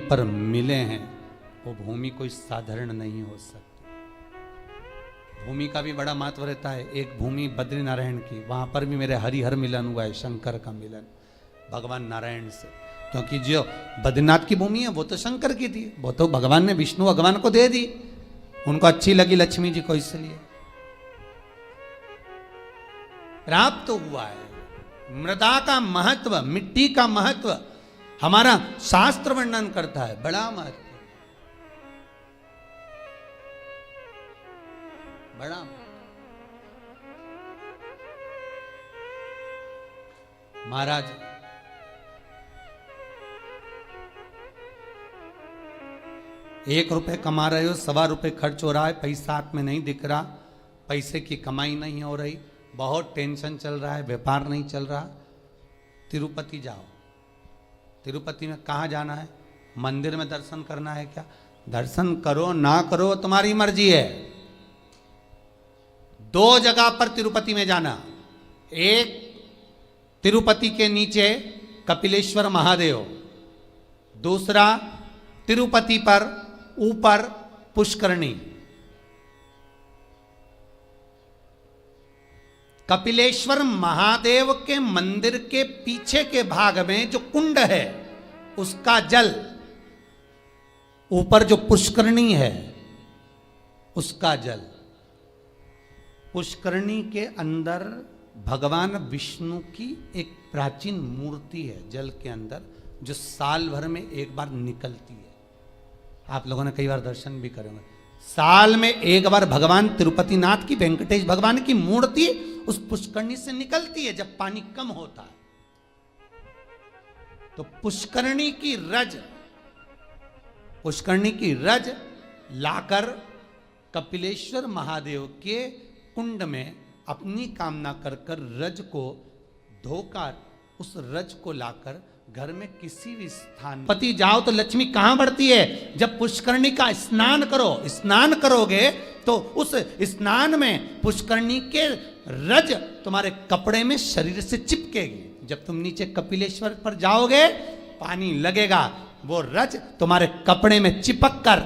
पर मिले हैं, वो भूमि कोई साधारण नहीं हो सकती। भूमि का भी बड़ा महत्व रहता है। एक भूमि बद्रीनारायण की, वहां पर भी मेरे हरिहर मिलन हुआ है, शंकर का मिलन भगवान नारायण से। क्योंकि जो बद्रीनाथ की भूमि है वो तो शंकर की थी, वो तो भगवान ने विष्णु भगवान को दे दी, उनको अच्छी लगी लक्ष्मी जी को, इसलिए प्राप्त हुआ है। मृदा का महत्व, मिट्टी का महत्व हमारा शास्त्र वर्णन करता है, बड़ा महत्व, बड़ा। महाराज ₹1 कमा रहे हो, ₹1.25 खर्च हो रहा है, पैसा हाथ में नहीं दिख रहा, पैसे की कमाई नहीं हो रही, बहुत टेंशन चल रहा है, व्यापार नहीं चल रहा, तिरुपति जाओ। तिरुपति में कहाँ जाना है? मंदिर में दर्शन करना है क्या? दर्शन करो ना करो तुम्हारी मर्जी है। 2 जगह पर तिरुपति में जाना, एक तिरुपति के नीचे कपिलेश्वर महादेव, दूसरा तिरुपति पर ऊपर पुष्करणी। कपिलेश्वर महादेव के मंदिर के पीछे के भाग में जो कुंड है उसका जल, ऊपर जो पुष्करणी है उसका जल। पुष्करणी के अंदर भगवान विष्णु की एक प्राचीन मूर्ति है जल के अंदर, जो साल भर में एक बार निकलती है। आप लोगों ने कई बार दर्शन भी करेंगे, साल में एक बार भगवान तिरुपति नाथ की, वेंकटेश भगवान की मूर्ति उस पुष्करणी से निकलती है जब पानी कम होता है। तो पुष्करणी की रज लाकर कपिलेश्वर महादेव के कुंड में अपनी कामना कर रज को धोकर, उस रज को लाकर घर में किसी भी स्थान पति जाओ तो लक्ष्मी कहां बढ़ती है? जब पुष्करणी का स्नान करो, स्नान करोगे तो उस स्नान में पुष्करणी के रज तुम्हारे कपड़े में शरीर से चिपकेगी। जब तुम नीचे कपिलेश्वर पर जाओगे पानी लगेगा, वो रज तुम्हारे कपड़े में चिपक कर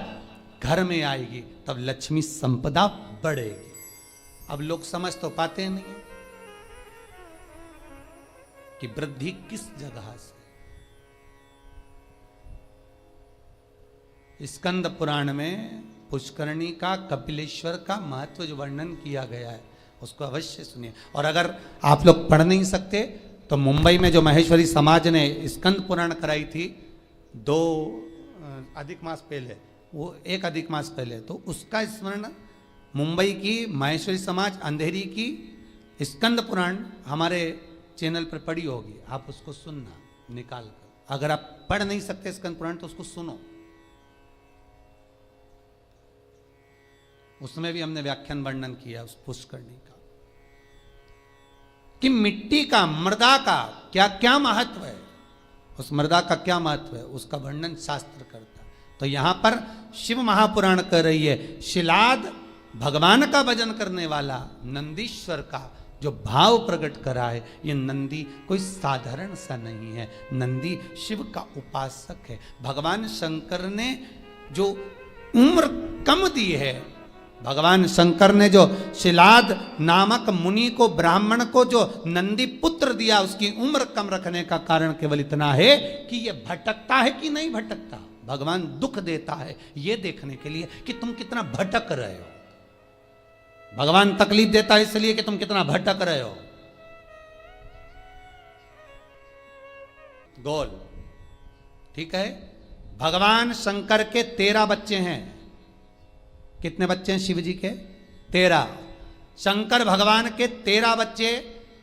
घर में आएगी, तब लक्ष्मी संपदा बढ़ेगी। अब लोग समझ तो पाते नहीं कि वृद्धि किस जगह से। स्कंद पुराण में पुष्करणी का, कपिलेश्वर का महत्व जो वर्णन किया गया है उसको अवश्य सुनिए। और अगर आप लोग पढ़ नहीं सकते तो मुंबई में जो महेश्वरी समाज ने स्कंद पुराण कराई थी 2 अधिक मास पहले, वो 1 अधिक मास पहले, तो उसका स्मरण मुंबई की महेश्वरी समाज अंधेरी की स्कंद पुराण हमारे चैनल पर पड़ी होगी, आप उसको सुनना निकाल कर। अगर आप पढ़ नहीं सकते स्कंद पुराण तो उसको सुनो, उसमें भी हमने व्याख्यान वर्णन किया उस पुष्करणी का, कि मिट्टी का, मृदा का क्या क्या महत्व है, उस मृदा का क्या महत्व है, उसका वर्णन शास्त्र करता है। तो यहां पर शिव महापुराण कर रही है, शिलाद भगवान का भजन करने वाला नंदीश्वर का जो भाव प्रकट करा है, ये नंदी कोई साधारण सा नहीं है, नंदी शिव का उपासक है। भगवान शंकर ने जो उम्र कम दी है, भगवान शंकर ने जो शिलाद नामक मुनि को, ब्राह्मण को जो नंदी पुत्र दिया, उसकी उम्र कम रखने का कारण केवल इतना है कि ये भटकता है कि नहीं भटकता। भगवान दुख देता है ये देखने के लिए कि तुम कितना भटक रहे हो। भगवान तकलीफ देता है इसलिए कि तुम कितना भटक रहे हो। गोल, ठीक है। भगवान शंकर के 13 बच्चे हैं। कितने बच्चे हैं शिव जी के? 13। शंकर भगवान के 13 बच्चे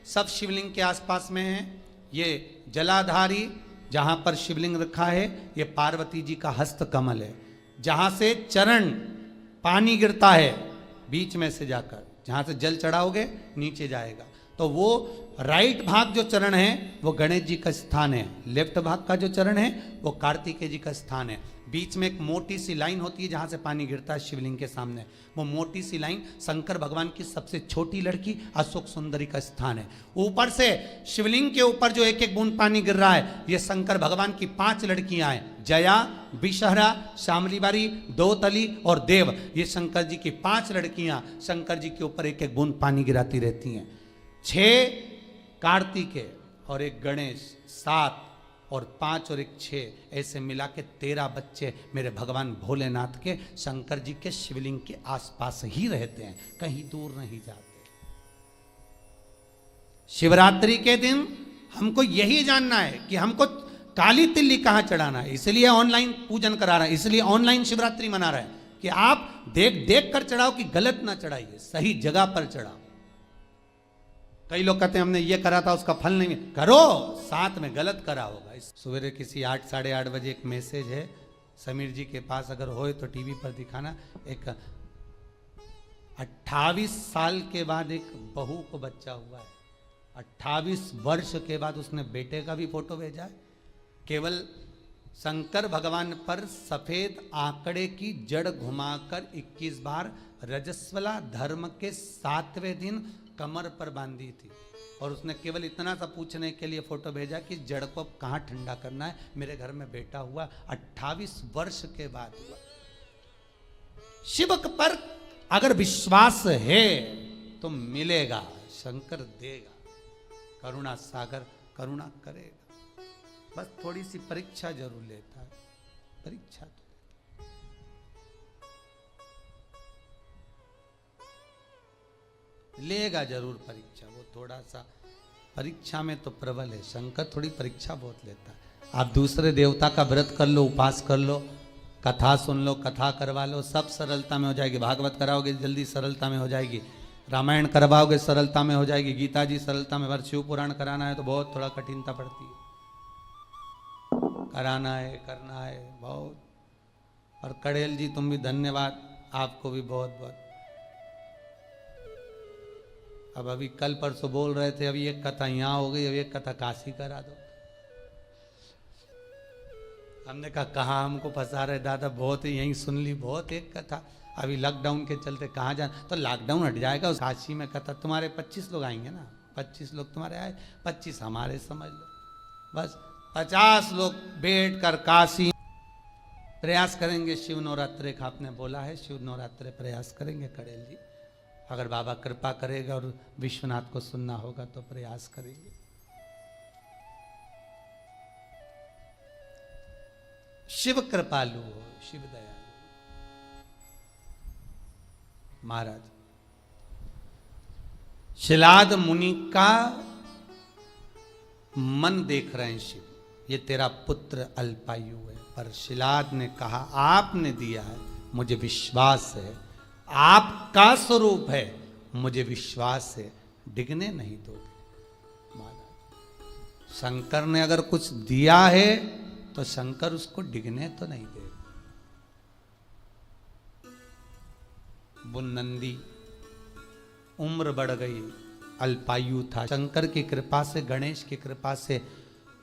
सब शिवलिंग के आसपास में हैं। ये जलाधारी जहां पर शिवलिंग रखा है, ये पार्वती जी का हस्त कमल है, जहां से चरण पानी गिरता है बीच में से जाकर, जहां से जल चढ़ाओगे नीचे जाएगा, तो वो राइट भाग जो चरण है वो गणेश जी का स्थान है, लेफ्ट भाग का जो चरण है वो कार्तिकेय जी का स्थान है। बीच में एक मोटी सी लाइन होती है जहां से पानी गिरता है शिवलिंग के सामने, वो मोटी सी लाइन शंकर भगवान की सबसे छोटी लड़की अशोक सुंदरी का स्थान है। ऊपर से शिवलिंग के ऊपर जो एक एक बूंद पानी गिर रहा है ये शंकर भगवान की 5 लड़कियां हैं, जया, विषहरा, शामली बारी, दोतली और देव। ये शंकर जी की 5 लड़कियां शंकर जी के ऊपर एक एक बूंद पानी गिराती रहती हैं। 6 कार्तिकेय और एक गणेश, 7 और 5 और एक 6, ऐसे मिला के 13 बच्चे मेरे भगवान भोलेनाथ के शंकर जी के शिवलिंग के आसपास ही रहते हैं, कहीं दूर नहीं जाते। शिवरात्रि के दिन हमको यही जानना है कि हमको काली तिल्ली कहां चढ़ाना है, इसलिए ऑनलाइन पूजन करा रहा है, इसलिए ऑनलाइन शिवरात्रि मना रहा है कि आप देख देख कर चढ़ाओ कि गलत ना चढ़ाइए, सही जगह पर चढ़ाओ। कई लोग कहते हैं हमने ये करा था उसका फल नहीं करो, साथ में गलत करा होगा। सवेरे किसी 8 साढ़े 8 बजे एक मैसेज है, समीर जी के पास अगर होए तो टीवी पर दिखाना। एक 28 साल के बाद एक बहू को बच्चा हुआ है, 28 वर्ष के बाद उसने बेटे का भी फोटो भेजा है। केवल शंकर भगवान पर सफेद आंकड़े की जड़ घुमाकर 21 बार रजस्वला धर्म के 7वें दिन कमर पर बांधी थी, और उसने केवल इतना सा पूछने के लिए फोटो भेजा कि जड़ को कहाँ ठंडा करना है, मेरे घर में बेटा हुआ, 28 वर्ष के बाद हुआ। शिव पर अगर विश्वास है तो मिलेगा, शंकर देगा, करुणा सागर करुणा करेगा। बस थोड़ी सी परीक्षा जरूर लेता है, परीक्षा तो लेगा जरूर परीक्षा, वो थोड़ा सा परीक्षा में तो प्रबल है। शंकर थोड़ी परीक्षा बहुत लेता है। आप दूसरे देवता का व्रत कर लो, उपास कर लो, कथा सुन लो, कथा करवा लो, सब सरलता में हो जाएगी। भागवत कराओगे जल्दी सरलता में हो जाएगी, रामायण करवाओगे सरलता में हो जाएगी, गीता जी सरलता में। शिव पुराण कराना है तो बहुत थोड़ा कठिनता पड़ती है, कराना है, करना है बहुत। और कड़ेल जी तुम भी धन्यवाद, आपको भी बहुत बहुत। अब अभी कल परसों बोल रहे थे अभी एक कथा यहाँ हो गई, अभी एक कथा काशी करा दो। हमने कहा कहाँ हमको फंसा रहे दादा, बहुत ही यहीं सुन ली, बहुत एक कथा। अभी लॉकडाउन के चलते कहाँ जाना, तो लॉकडाउन हट जाएगा, उस काशी में कथा। तुम्हारे 25 लोग आएंगे ना, 25 लोग तुम्हारे आए, 25 हमारे समझ लो, बस 50 लोग बैठ कर काशी प्रयास करेंगे। शिव नवरात्रे का आपने बोला है, शिव नवरात्रे प्रयास करेंगे कड़ेल जी, अगर बाबा कृपा करेगा और विश्वनाथ को सुनना होगा तो प्रयास करेंगे। शिव कृपालु हो, शिव दयालु। महाराज शिलाद मुनि का मन देख रहे हैं शिव, ये तेरा पुत्र अल्पायु है, पर शिलाद ने कहा आपने दिया है, मुझे विश्वास है, आपका स्वरूप है, मुझे विश्वास है, डिगने नहीं दोगे। महाराज शंकर ने अगर कुछ दिया है तो शंकर उसको डिगने तो नहीं देगा। वो नंदी उम्र बढ़ गई, अल्पायु था, शंकर की कृपा से, गणेश की कृपा से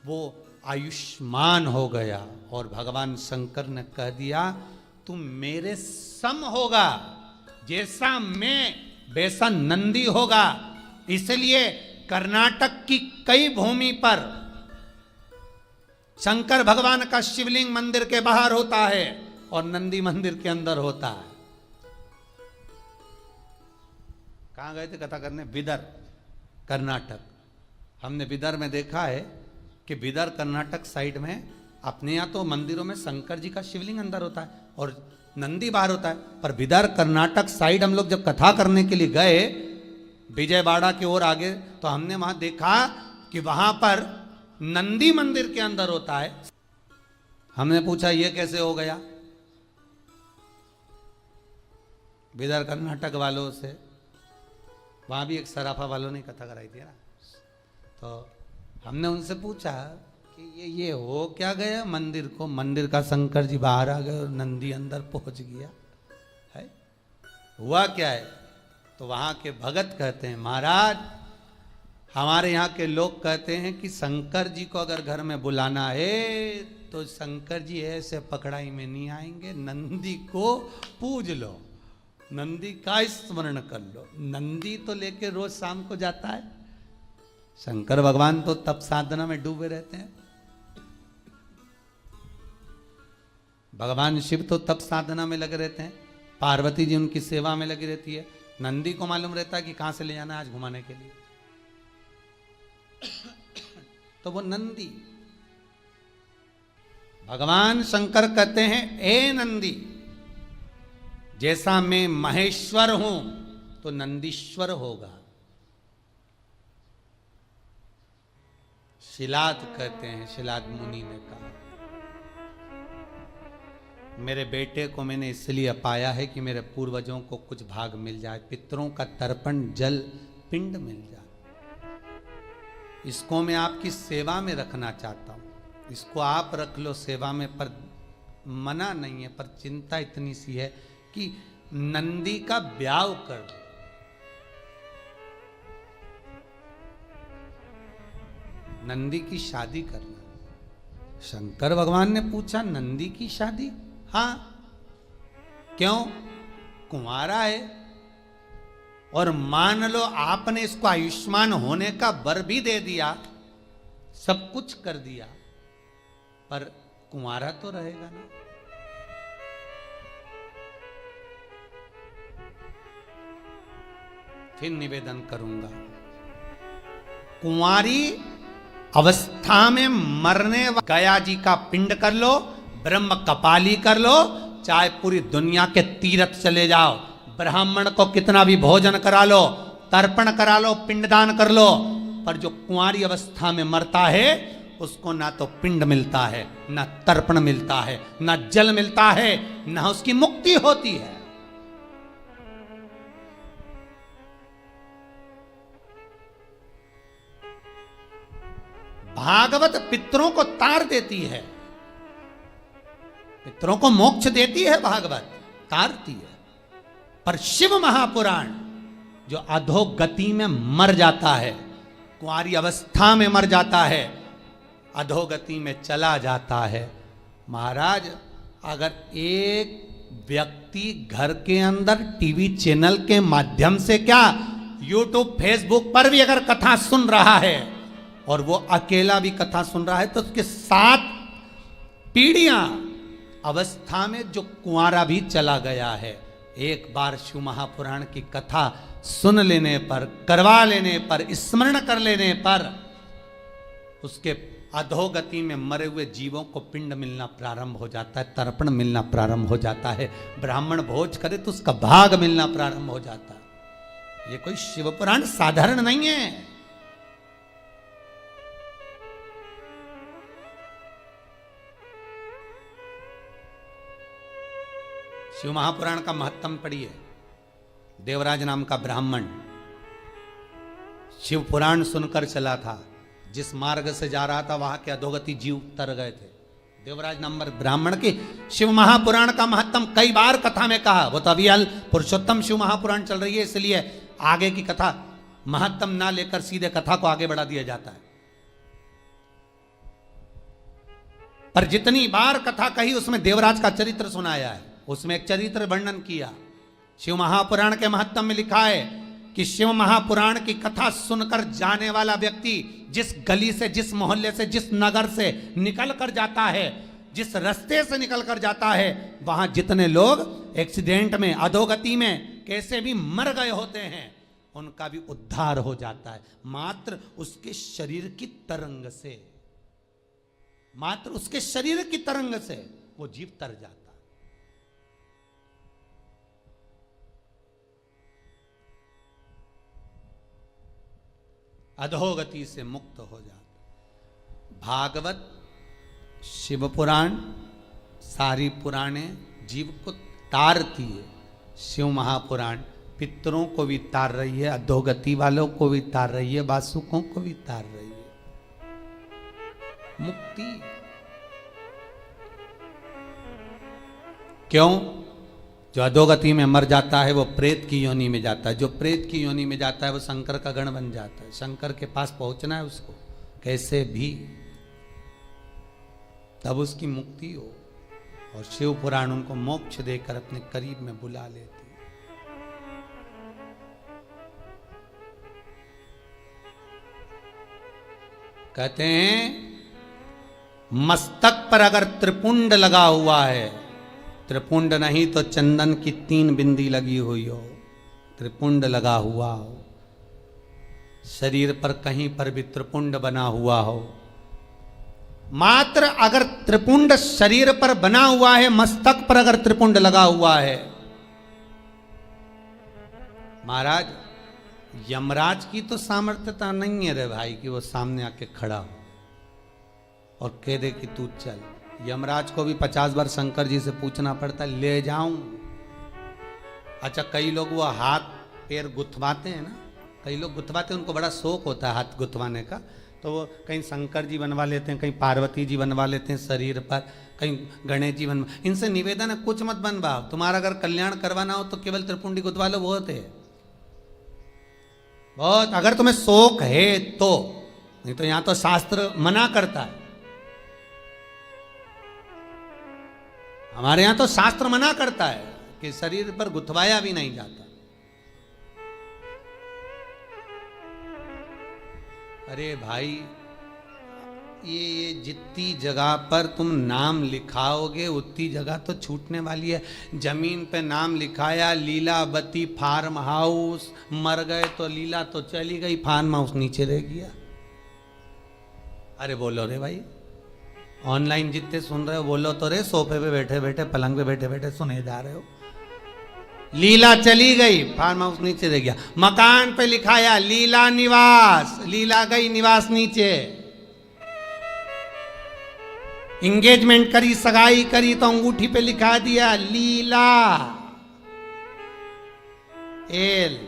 वो आयुष्मान हो गया, और भगवान शंकर ने कह दिया तुम मेरे सम होगा, जैसा मैं वैसा नंदी होगा। इसलिए कर्नाटक की कई भूमि पर शंकर भगवान का शिवलिंग मंदिर के बाहर होता है और नंदी मंदिर के अंदर होता है। कहां गए थे कथा करने? बिदर, कर्नाटक। हमने बिदर में देखा है कि बिदर कर्नाटक साइड में अपने यहाँ तो मंदिरों में शंकर जी का शिवलिंग अंदर होता है और नंदी बाहर होता है, पर बिदर कर्नाटक साइड हम लोग जब कथा करने के लिए गए विजयवाड़ा की ओर आगे, तो हमने वहां देखा कि वहां पर नंदी मंदिर के अंदर होता है। हमने पूछा ये कैसे हो गया बिदर कर्नाटक वालों से, वहां भी एक सराफा वालों ने कथा कराई थी ना, तो हमने उनसे पूछा कि ये हो क्या गया मंदिर को, मंदिर का शंकर जी बाहर आ गए और नंदी अंदर पहुंच गया है, हुआ क्या है? तो वहां के भगत कहते हैं महाराज हमारे यहाँ के लोग कहते हैं कि शंकर जी को अगर घर में बुलाना है तो शंकर जी ऐसे पकड़ाई में नहीं आएंगे, नंदी को पूज लो, नंदी का स्मरण कर लो। नंदी तो लेके रोज शाम को जाता है, शंकर भगवान तो तप साधना में डूबे रहते हैं। भगवान शिव तो तप साधना में लगे रहते हैं, पार्वती जी उनकी सेवा में लगी रहती है। नंदी को मालूम रहता है कि कहां से ले जाना है आज घुमाने के लिए, तो वो नंदी। भगवान शंकर कहते हैं ए नंदी, जैसा मैं महेश्वर हूं तो नंदीश्वर होगा। शिलाद कहते हैं, शिलाद मुनि ने कहा मेरे बेटे को मैंने इसलिए पाया है कि मेरे पूर्वजों को कुछ भाग मिल जाए, पितरों का तर्पण जल पिंड मिल जाए। इसको मैं आपकी सेवा में रखना चाहता हूं, इसको आप रख लो सेवा में, पर मना नहीं है, पर चिंता इतनी सी है कि नंदी का ब्याह कर दो। नंदी की शादी करना। शंकर भगवान ने पूछा नंदी की शादी? हाँ, क्यों? कुंवारा है, और मान लो आपने इसको आयुष्मान होने का वर भी दे दिया, सब कुछ कर दिया, पर कुंवारा तो रहेगा ना। फिर निवेदन करूंगा, कुंवारी अवस्था में मरने गया जी का पिंड कर लो, ब्रह्म कपाली कर लो, चाहे पूरी दुनिया के तीर्थ चले जाओ, ब्राह्मण को कितना भी भोजन करा लो, तर्पण करा लो, पिंडदान कर लो, पर जो कुंवारी अवस्था में मरता है उसको ना तो पिंड मिलता है, ना तर्पण मिलता है, ना जल मिलता है, ना उसकी मुक्ति होती है। भागवत पितरों को तार देती है, पितरों को मोक्ष देती है, भागवत तारती है। पर शिव महापुराण जो अधोगति में मर जाता है, कुंवारी अवस्था में मर जाता है, अधोगति में चला जाता है। महाराज, अगर एक व्यक्ति घर के अंदर टीवी चैनल के माध्यम से क्या यूट्यूब फेसबुक पर भी अगर कथा सुन रहा है, और वो अकेला भी कथा सुन रहा है, तो उसके 7 पीढ़ियां अवस्था में जो कुंवारा भी चला गया है, एक बार शिव महापुराण की कथा सुन लेने पर, करवा लेने पर, स्मरण कर लेने पर, उसके अधोगति में मरे हुए जीवों को पिंड मिलना प्रारंभ हो जाता है, तर्पण मिलना प्रारंभ हो जाता है, ब्राह्मण भोज करे तो उसका भाग मिलना प्रारंभ हो जाता है। ये कोई शिव पुराण साधारण नहीं है। शिव महापुराण का महत्तम पढ़िए। देवराज नाम का ब्राह्मण शिव पुराण सुनकर चला था, जिस मार्ग से जा रहा था वहां के अधोगति जीव तर गए थे। देवराज नाम ब्राह्मण की शिव महापुराण का महत्तम कई बार कथा में कहा। वो तो अभी पुरुषोत्तम शिव महापुराण चल रही है, इसलिए आगे की कथा महत्तम ना लेकर सीधे कथा को आगे बढ़ा दिया जाता है। पर जितनी बार कथा कही उसमें देवराज का चरित्र सुनाया है, उसमें एक चरित्र वर्णन किया। शिव महापुराण के महत्तम में लिखा है कि शिव महापुराण की कथा सुनकर जाने वाला व्यक्ति जिस गली से, जिस मोहल्ले से, जिस नगर से निकल कर जाता है, जिस रास्ते से निकल कर जाता है, वहां जितने लोग एक्सीडेंट में, अधोगति में कैसे भी मर गए होते हैं, उनका भी उद्धार हो जाता है, मात्र उसके शरीर की तरंग से, मात्र उसके शरीर की तरंग से वो जीव तर जाता है। अधोगति से मुक्त हो जाता। भागवत, शिव पुराण, सारी पुराणे जीव को तारती है। शिव महापुराण पितरों को भी तार रही है, अधोगति वालों को भी तार रही है, वासुकों को भी तार रही है। मुक्ति क्यों? जो अधोगति में मर जाता है वो प्रेत की योनि में जाता है, जो प्रेत की योनि में जाता है वो शंकर का गण बन जाता है। शंकर के पास पहुंचना है उसको कैसे भी, तब उसकी मुक्ति हो। और शिव पुराण उनको मोक्ष देकर अपने करीब में बुला लेती है। कहते हैं मस्तक पर अगर त्रिपुंड लगा हुआ है, त्रिपुंड नहीं तो चंदन की 3 बिंदी लगी हुई हो, त्रिपुंड लगा हुआ हो, शरीर पर कहीं पर भी त्रिपुंड बना हुआ हो, मात्र अगर त्रिपुंड शरीर पर बना हुआ है, मस्तक पर अगर त्रिपुंड लगा हुआ है, महाराज यमराज की तो सामर्थ्यता नहीं है रे भाई कि वो सामने आके खड़ा हो और कह दे कि तू चल। यमराज को भी 50 बार शंकर जी से पूछना पड़ता, ले जाऊं। अच्छा, कई लोग वो हाथ पैर गुथवाते हैं ना, कई लोग गुथवाते हैं, उनको बड़ा शौक होता है हाथ गुथवाने का, तो वो कहीं शंकर जी बनवा लेते हैं, कहीं पार्वती जी बनवा लेते हैं शरीर पर, कहीं गणेश जी बनवा। इनसे निवेदन है कुछ मत बनवाओ, तुम्हारा अगर कल्याण करवाना हो तो केवल त्रिपुंडी गुथवा लो, बहुत है, बहुत, अगर तुम्हें शौक है तो, नहीं तो यहां तो शास्त्र मना करता है। हमारे यहां तो शास्त्र मना करता है कि शरीर पर गुथवाया भी नहीं जाता। अरे भाई, ये जितनी जगह पर तुम नाम लिखाओगे उतनी जगह तो छूटने वाली है। जमीन पे नाम लिखाया लीलावती फार्म हाउस, मर गए तो लीला तो चली गई, फार्म हाउस नीचे रह गया। अरे बोलो रे भाई, ऑनलाइन जितने सुन रहे हो बोलो तो रे, सोफे पे बैठे बैठे, पलंग पे बैठे बैठे सुने जा रहे हो। लीला चली गई, फार्म हाउस नीचे रह गया। मकान पे लिखाया लीला निवास, लीला गई, निवास नीचे। इंगेजमेंट करी, सगाई करी तो अंगूठी पे लिखा दिया लीला एल।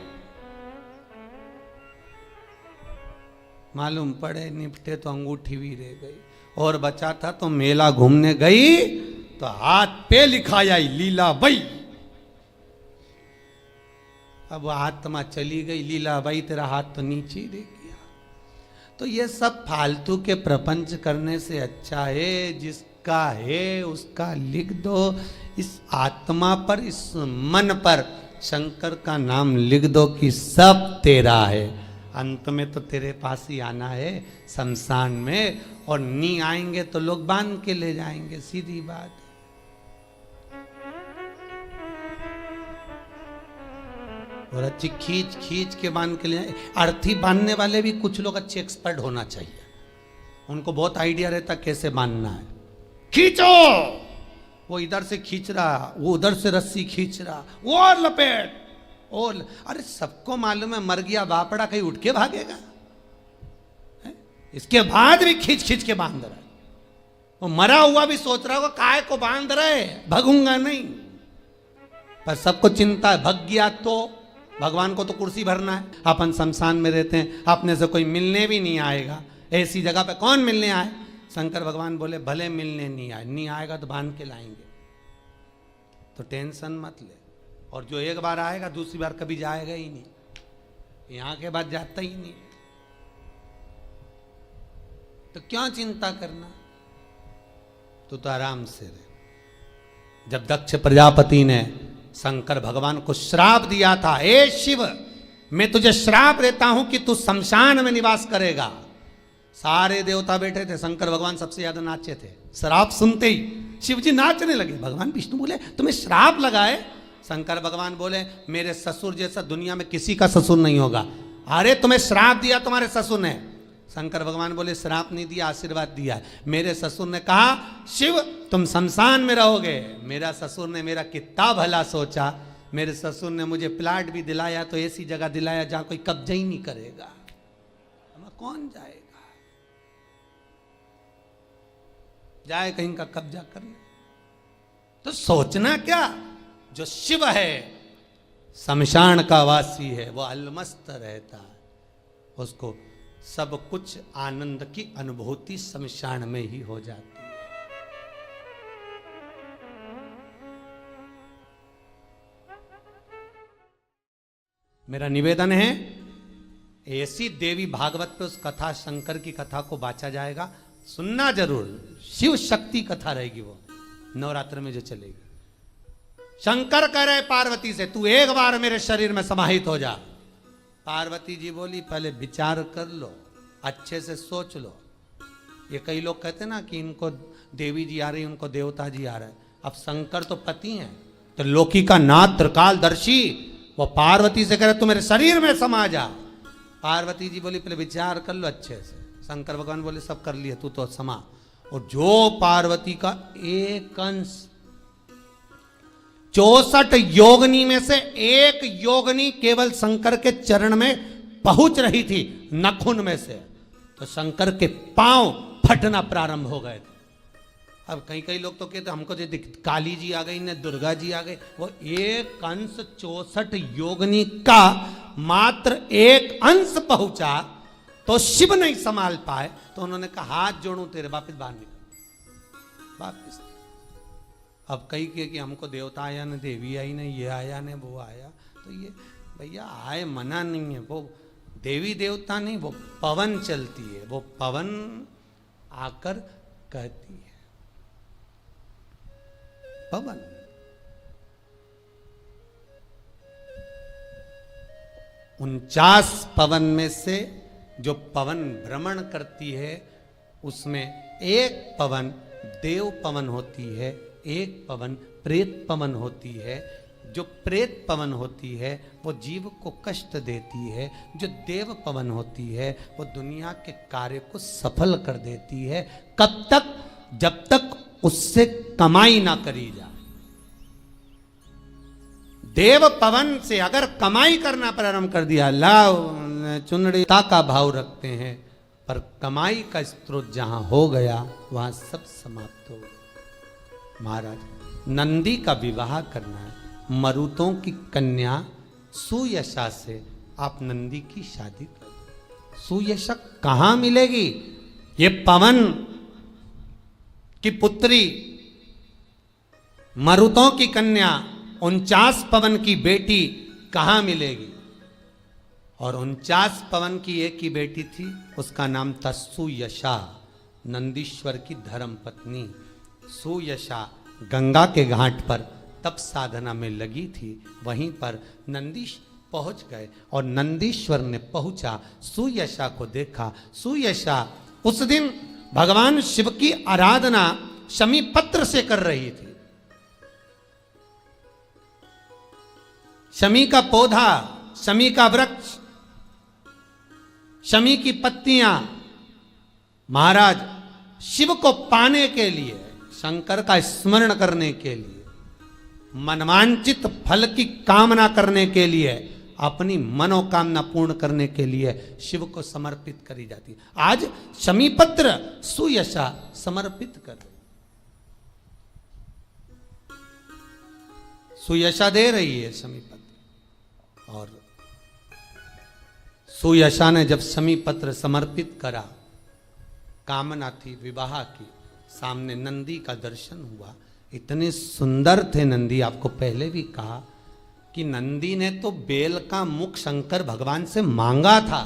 मालूम पड़े निपटे तो अंगूठी भी रह गई, और बचा था तो मेला घूमने गई तो हाथ पे लिखाया लीला बाई। अब वो आत्मा चली गई, लीला बाई तेरा हाथ तो नीचे ही रह गया। तो ये सब फालतू के प्रपंच करने से अच्छा है जिसका है उसका लिख दो। इस आत्मा पर, इस मन पर शंकर का नाम लिख दो कि सब तेरा है। अंत में तो तेरे पास ही आना है शमशान में, और नी आएंगे तो लोग बांध के ले जाएंगे, सीधी बात। और अच्छी खींच खींच के बांध के ले जाए। अर्थी बांधने वाले भी कुछ लोग अच्छे एक्सपर्ट होना चाहिए, उनको बहुत आइडिया रहता कैसे बांधना है। खींचो, वो इधर से खींच रहा, वो उधर से रस्सी खींच रहा, वो और लपेट, और अरे सबको मालूम है मर गया बापड़ा कहीं उठ के भागेगा, इसके बाद भी खींच खींच के बांध रहा है। वो मरा हुआ भी सोच रहा होगा काय को बांध रहे, भगूंगा नहीं। पर सबको चिंता है भग गया तो, भगवान को तो कुर्सी भरना है। अपन शमशान में रहते हैं, अपने से कोई मिलने भी नहीं आएगा, ऐसी जगह पे कौन मिलने आए। शंकर भगवान बोले भले मिलने नहीं आए, नहीं आएगा तो बांध के लाएंगे, तो टेंशन मत ले। और जो एक बार आएगा दूसरी बार कभी जाएगा ही नहीं, यहां के बाद जाता ही नहीं, तो क्यों चिंता करना, तो आराम से रहे। जब दक्ष प्रजापति ने शंकर भगवान को श्राप दिया था, ए शिव मैं तुझे श्राप देता हूं कि तू शमशान में निवास करेगा, सारे देवता बैठे थे, शंकर भगवान सबसे ज्यादा नाचे थे। श्राप सुनते ही शिव जी नाचने लगे। भगवान विष्णु बोले तुम्हें श्राप लगाए। शंकर भगवान बोले मेरे ससुर जैसा दुनिया में किसी का ससुर नहीं होगा। अरे तुम्हें श्राप दिया तुम्हारे ससुर ने। शंकर भगवान बोले श्राप नहीं दिया, आशीर्वाद दिया। मेरे ससुर ने कहा शिव तुम शमशान में रहोगे। मेरा ससुर ने मेरा कितना भला सोचा, मेरे ससुर ने मुझे प्लाट भी दिलाया, तो ऐसी जगह दिलाया जहां कोई कब्जा ही नहीं करेगा, कौन जाएगा, जाए कहीं का कब्जा करने। तो सोचना क्या, जो शिव है शमशान का वासी है, वो अलमस्त रहता है, उसको सब कुछ आनंद की अनुभूति शमशान में ही हो जाती है। मेरा निवेदन है, ऐसी देवी भागवत पे उस कथा, शंकर की कथा को बांचा जाएगा, सुनना जरूर। शिव शक्ति कथा रहेगी वो नवरात्र में जो चलेगी। शंकर कह रहे पार्वती से, तू एक बार मेरे शरीर में समाहित हो जा। पार्वती जी बोली, पहले विचार कर लो, अच्छे से सोच लो। ये कई लोग कहते हैं ना कि इनको देवी जी आ रही, उनको देवता जी आ रहे हैं। अब शंकर तो पति हैं, तो लोकी का नाथ त्रिकालदर्शी, वो पार्वती से कह रहे तू मेरे शरीर में समा जा। पार्वती जी बोली, पहले विचार कर लो अच्छे से। शंकर भगवान बोले, सब कर लिए, तू तो समा। और जो पार्वती का एक अंश, 64 योगनी में से एक योगनी केवल शंकर के चरण में पहुंच रही थी, नखुन में से, तो शंकर के पांव फटना प्रारंभ हो गए थे। अब कई कई लोग तो कहते हमको जो काली जी आ गई, ने दुर्गा जी आ गई, वो एक अंश 64 योगनी का मात्र एक अंश पहुंचा, तो शिव नहीं संभाल पाए, तो उन्होंने कहा हाथ जोड़ूं तेरे, वापिस बाहर निकल वापिस। अब कई कहे कि हमको देवता आया न देवी आई, न ये आया न वो आया, तो ये भैया आए मना नहीं है, वो देवी देवता नहीं, वो पवन चलती है, वो पवन आकर कहती है, पवन। उनचास पवन में से जो पवन भ्रमण करती है, उसमें एक पवन देव पवन होती है, एक पवन प्रेत पवन होती है। जो प्रेत पवन होती है वो जीव को कष्ट देती है, जो देव पवन होती है वो दुनिया के कार्य को सफल कर देती है। कब तक? जब तक उससे कमाई ना करी जाए। देव पवन से अगर कमाई करना प्रारंभ कर दिया, लाव चुनड़ीता का भाव रखते हैं, पर कमाई का स्रोत जहां हो गया वहां सब समाप्त हो गया। महाराज, नंदी का विवाह करना है, मरुतों की कन्या सुयशा से आप नंदी की शादी कर दो। सुयशा कहां मिलेगी? ये पवन की पुत्री, मरुतों की कन्या, 49 पवन की बेटी कहां मिलेगी? और 49 पवन की एक ही बेटी थी, उसका नाम था सुयशा, नंदीश्वर की धर्म पत्नी। सुयशा गंगा के घाट पर तप साधना में लगी थी, वहीं पर नंदीश पहुंच गए और नंदीश्वर ने पहुंचा, सुयशा को देखा। सुयशा उस दिन भगवान शिव की आराधना शमी पत्र से कर रही थी। शमी का पौधा, शमी का वृक्ष, शमी की पत्तियां महाराज शिव को पाने के लिए, शंकर का स्मरण करने के लिए, मनवांचित फल की कामना करने के लिए, अपनी मनोकामना पूर्ण करने के लिए शिव को समर्पित करी जाती है। आज शमीपत्र सुयशा समर्पित कर रही, सुयशा दे रही है शमीपत्र। और सुयशा ने जब शमीपत्र समर्पित करा, कामना थी विवाह की, सामने नंदी का दर्शन हुआ। इतने सुंदर थे नंदी, आपको पहले भी कहा कि नंदी ने तो बेल का मुख शंकर भगवान से मांगा था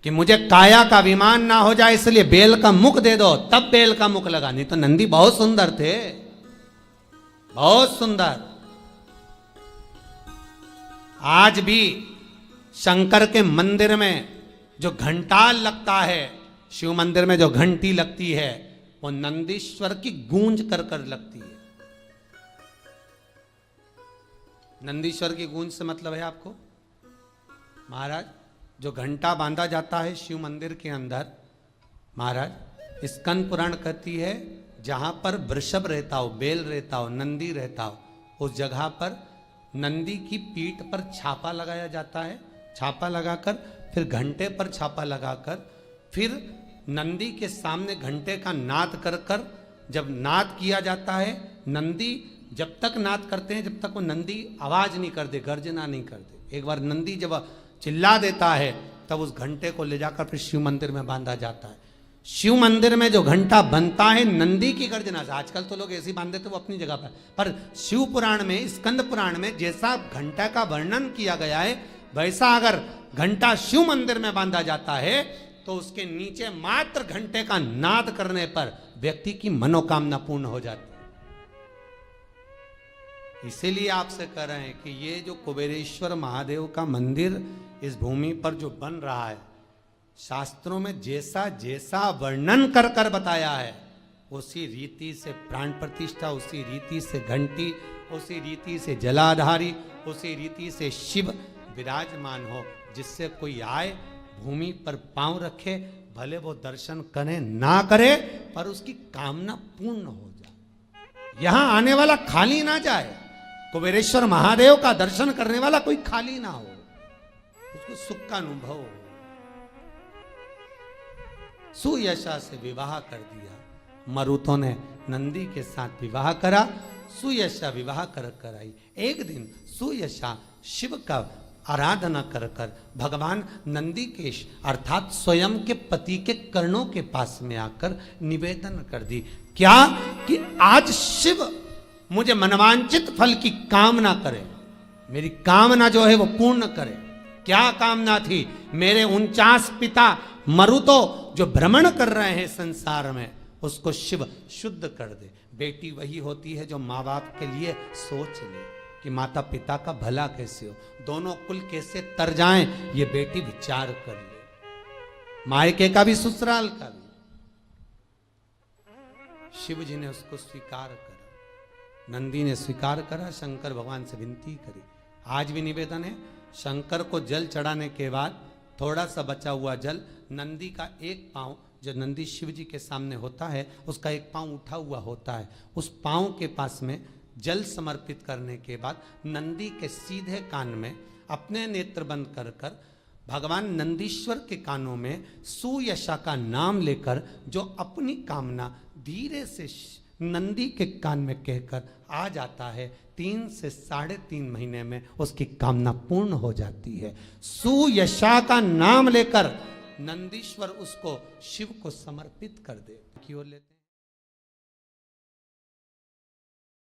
कि मुझे काया का अभिमान ना हो जाए, इसलिए बेल का मुख दे दो, तब बेल का मुख लगा। नहीं तो नंदी बहुत सुंदर थे, बहुत सुंदर। आज भी शंकर के मंदिर में जो घंटाल लगता है, शिव मंदिर में जो घंटी लगती है, वो नंदीश्वर की गूंज कर कर लगती है। नंदीश्वर की गूंज से मतलब है आपको महाराज, जो घंटा बांधा जाता है शिव मंदिर के अंदर, महाराज स्कंद पुराण कहती है जहां पर वृषभ रहता हो, बेल रहता हो, नंदी रहता हो, उस जगह पर नंदी की पीठ पर छापा लगाया जाता है। छापा लगाकर फिर घंटे पर छापा लगाकर फिर नंदी के सामने घंटे का नाद कर कर जब नाद किया जाता है, नंदी जब तक नाद करते हैं, जब तक वो नंदी आवाज नहीं कर दे, गर्जना नहीं कर दे। एक बार नंदी जब चिल्ला देता है, तब उस घंटे को ले जाकर फिर शिव मंदिर में बांधा जाता है। शिव मंदिर में जो घंटा बनता है नंदी की गर्जना से, आजकल तो लोग ऐसे ही बांध देते वो अपनी जगह पर शिव पुराण में, स्कंद पुराण में जैसा घंटा का वर्णन किया गया है वैसा अगर घंटा शिव मंदिर में बांधा जाता है तो उसके नीचे मात्र घंटे का नाद करने पर व्यक्ति की मनोकामना पूर्ण हो जाती है। इसीलिए आपसे कह रहे हैं कि ये जो कुबेरेश्वर महादेव का मंदिर इस भूमि पर जो बन रहा है, शास्त्रों में जैसा जैसा वर्णन कर कर बताया है उसी रीति से प्राण प्रतिष्ठा, उसी रीति से घंटी, उसी रीति से जलाधारी, उसी रीति से शिव विराजमान हो, जिससे कोई आए भूमि पर पांव रखे, भले वो दर्शन करे ना करे पर उसकी कामना पूर्ण हो जाए। यहां आने वाला खाली ना जाए, कुबेरेश्वर महादेव का दर्शन करने वाला कोई खाली ना हो, उसको सुख का अनुभव हो। सुयशा से विवाह कर दिया, मरुतों ने नंदी के साथ विवाह करा, सुयशा विवाह कर आई। एक दिन सुयशा शिव का आराधना कर कर भगवान नंदीकेश अर्थात स्वयं के पति के कर्णों के पास में आकर निवेदन कर दी, क्या कि आज शिव मुझे मनवांचित फल की कामना करे, मेरी कामना जो है वो पूर्ण करे। क्या कामना थी? मेरे 49 पिता मरुतो जो भ्रमण कर रहे हैं संसार में, उसको शिव शुद्ध कर दे। बेटी वही होती है जो माँ बाप के लिए सोच ले कि माता पिता का भला कैसे हो, दोनों कुल कैसे तर जाएं, ये बेटी विचार कर ले, मायके का भी ससुराल का भी। शिव जी ने उसको स्वीकार करा, नंदी ने स्वीकार करा, शंकर भगवान से विनती करी। आज भी निवेदन है, शंकर को जल चढ़ाने के बाद थोड़ा सा बचा हुआ जल नंदी का एक पांव, जो नंदी शिव जी के सामने होता है उसका एक पांव उठा हुआ होता है, उस पांव के पास में जल समर्पित करने के बाद नंदी के सीधे कान में अपने नेत्र बंद कर कर भगवान नंदीश्वर के कानों में सुयशा का नाम लेकर जो अपनी कामना धीरे से नंदी के कान में कहकर आ जाता है, 3 से 3.5 महीने में उसकी कामना पूर्ण हो जाती है। सुयशा का नाम लेकर नंदीश्वर उसको शिव को समर्पित कर दे की ओर लेते हैं।